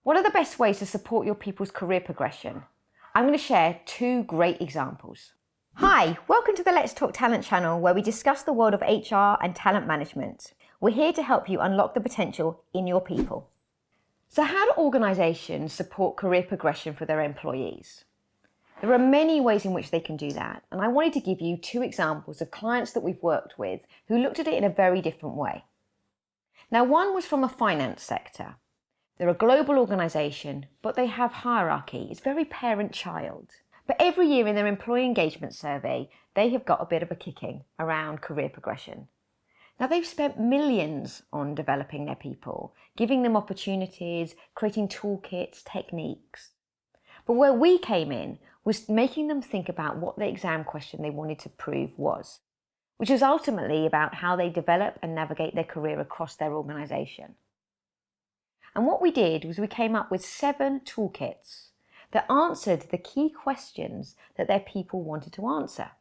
What are the best ways to support your people's career progression? I'm going to share 2 great examples. Hi, welcome to the Let's Talk Talent channel, where we discuss the world of HR and talent management. We're here to help you unlock the potential in your people. So how do organisations support career progression for their employees? There are many ways in which they can do that, and I wanted to give you 2 examples of clients that we've worked with who looked at it in a very different way. Now, one was from a finance sector. They're a global organisation, but they have hierarchy. It's very parent-child. But every year in their employee engagement survey, they have got a bit of a kicking around career progression. Now, they've spent millions on developing their people, giving them opportunities, creating toolkits, techniques. But where we came in was making them think about what the exam question they wanted to prove was, which was ultimately about how they develop and navigate their career across their organisation. And what we did was we came up with 7 toolkits that answered the key questions that their people wanted to answer.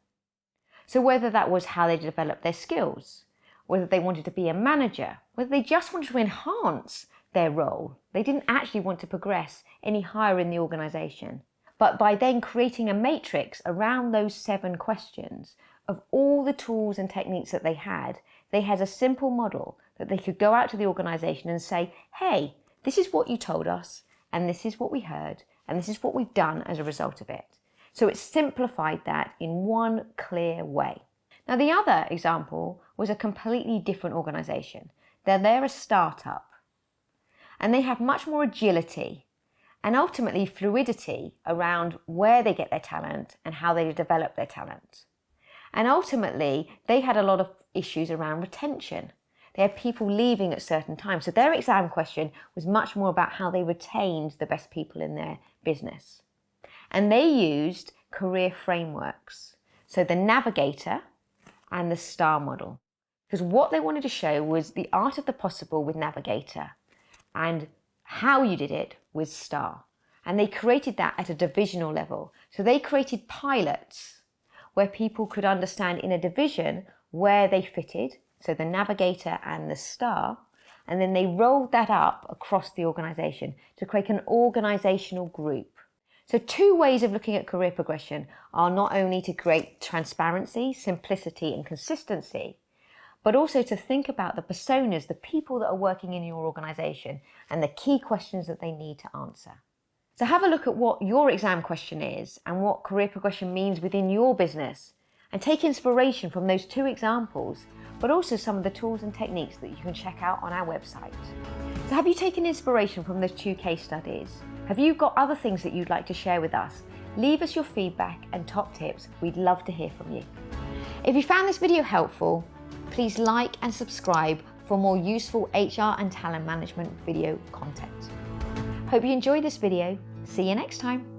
So whether that was how they developed their skills, whether they wanted to be a manager, whether they just wanted to enhance their role, they didn't actually want to progress any higher in the organisation. But by then creating a matrix around those 7 questions of all the tools and techniques that they had a simple model that they could go out to the organisation and say, hey, this is what you told us, and this is what we heard, and this is what we've done as a result of it. So it simplified that in one clear way. Now, the other example was a completely different organisation. They're a startup, and they have much more agility and ultimately fluidity around where they get their talent and how they develop their talent. And ultimately, they had a lot of issues around retention. They had people leaving at certain times. So their exam question was much more about how they retained the best people in their business. And they used career frameworks. So the navigator and the STAR model. Because what they wanted to show was the art of the possible with navigator and how you did it with STAR. And they created that at a divisional level. So they created pilots where people could understand in a division where they fitted, so the navigator and the STAR, and then they rolled that up across the organisation to create an organisational group. So 2 ways of looking at career progression are not only to create transparency, simplicity and consistency, but also to think about the personas, the people that are working in your organisation and the key questions that they need to answer. So have a look at what your exam question is and what career progression means within your business, and take inspiration from those 2 examples, but also some of the tools and techniques that you can check out on our website. So have you taken inspiration from those 2 case studies? Have you got other things that you'd like to share with us? Leave us your feedback and top tips. We'd love to hear from you. If you found this video helpful, please like and subscribe for more useful HR and talent management video content. Hope you enjoyed this video. See you next time.